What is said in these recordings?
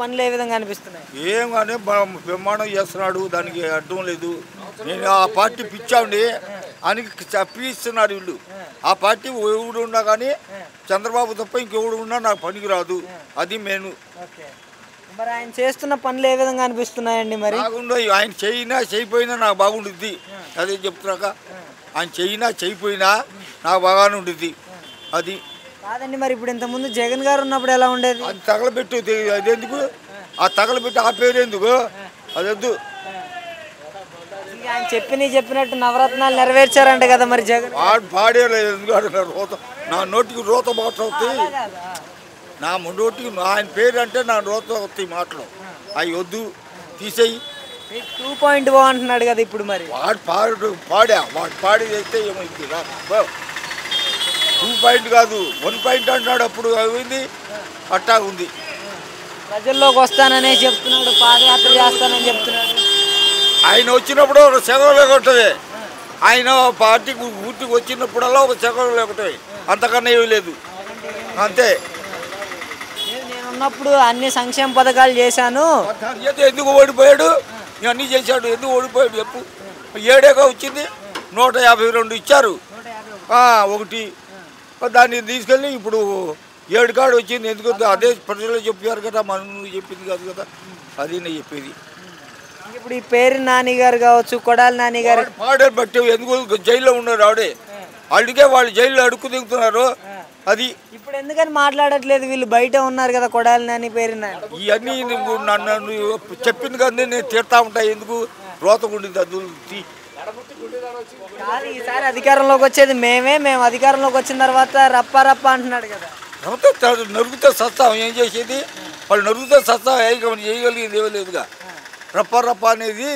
పనులు ఏ విధంగా అనిపిస్తున్నాయి? ఏం కానీ బ్రహ్మాండం చేస్తున్నాడు, దానికి అడ్డం లేదు. నేను ఆ పార్టీ పిచ్చాండి అని చెప్పిస్తున్నారు వీళ్ళు. ఆ పార్టీ ఎవడు ఉన్నా కానీ చంద్రబాబు తప్ప ఇంకెవడు ఉన్నా నాకు పనికి రాదు. అది మెయిన్. మరి ఆయన చేస్తున్న పనులు ఏ విధంగా అనిపిస్తున్నాయండి? మరి బాగుండో ఆయన చేయినా చేయిపోయినా నాకు బాగుంటుంది. అదే చెప్తున్నాక ఆయన చేయినా చేయిపోయినా నాకు బాగానే ఉంటుంది. అది కాదండి, మరి ఇప్పుడు ఇంతకుముందు జగన్ గారు ఉన్నప్పుడు ఎలా ఉండేది? అది తగలబెట్టు, అదెందుకు ఆ తగలబెట్టి ఆ పేరు ఎందుకు? అదొద్దు. ఆయన చెప్పినట్టు నవరత్నాలు నెరవేర్చారంట కదా మరి జగన్. పాడేలేదు ఎందుకు? నా నోటికి రోత మాటలు అవుతాయి. నా నోటికి ఆయన పేరు అంటే నా రోత అవుతాయి మాటలు. అవి వద్దు, తీసేయి. 2.0 అంటున్నాడు కదా ఇప్పుడు. మరి వాడు పాడి చేస్తే ఏమైంది? 2 కాదు 1 అంటున్నాడు. అప్పుడు అయింది అట్టా ఉంది. ప్రజల్లోకి వస్తాననే చెప్తున్నాడు, పాదయాత్ర చేస్తానని చెప్తున్నాడు. ఆయన వచ్చినప్పుడు ఒక సెగలు లేకుంటుంది. ఆయన పార్టీకి ఊరికి వచ్చినప్పుడల్లా ఒక సెగలు లేకుంటుంది. అంతకన్నా ఏమీ లేదు. అంతే. నేను ఉన్నప్పుడు అన్ని సంక్షేమ పథకాలు చేశాను. ఎందుకు ఓడిపోయాడు? అన్నీ చేశాడు. ఎందుకు ఓడిపోయాడు చెప్పు? 7గా వచ్చింది, 152 ఇచ్చారు. ఒకటి దాన్ని తీసుకెళ్ళి ఇప్పుడు 7 కాడు వచ్చింది. ఎందుకు? అదే ప్రజలు చెప్పారు కదా, మనం చెప్పింది కాదు కదా. అది నేను చెప్పేది. ఇప్పుడు ఈ పేరు నాని గారు కావచ్చు, కొడాలి నాని గారు పాడేరు బట్టి ఎందుకు జైల్లో ఉన్నారు? ఆవిడే అందుకే వాళ్ళు జైల్లో అడుక్కు దిగుతున్నారు. అది ఇప్పుడు ఎందుకని మాట్లాడట్లేదు? వీళ్ళు బయట ఉన్నారు కదా, కొడాలి నాని, పేరు నాని. ఇవన్నీ నన్ను చెప్పింది కదా, నేను తీరుతా ఉంటాయి. ఎందుకు రోతగుండింది? అది కాదు, ఈసారి అధికారంలోకి వచ్చేది మేము అధికారంలోకి వచ్చిన తర్వాత రప్ప అంటున్నాడు కదా. నరుగుతే సస్తాం. ఏం చేసేది? వాళ్ళు నరుగుతే సస్తాం. చేయగలిగింది ఏమీ లేదుగా. రప్ప అనేది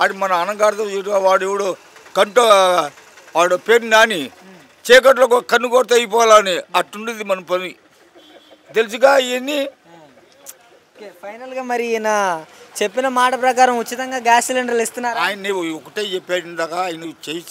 అది మన అనగాడుతూ వాడు ఎవడు కంటో వాడు పేరు నాని చీకట్లో కన్ను కొడితే అయిపోవాలని అట్టుండేది మన పని. తెలుసుగా ఇవన్నీ. ఫైనల్గా మరి ఈయన చెప్పిన మాట ప్రకారం ఉచితంగా గ్యాస్ సిలిండర్లు ఇస్తున్నారు. ఆయన ఒకటే చెప్పాడు ఇందాక, ఆయన చేసి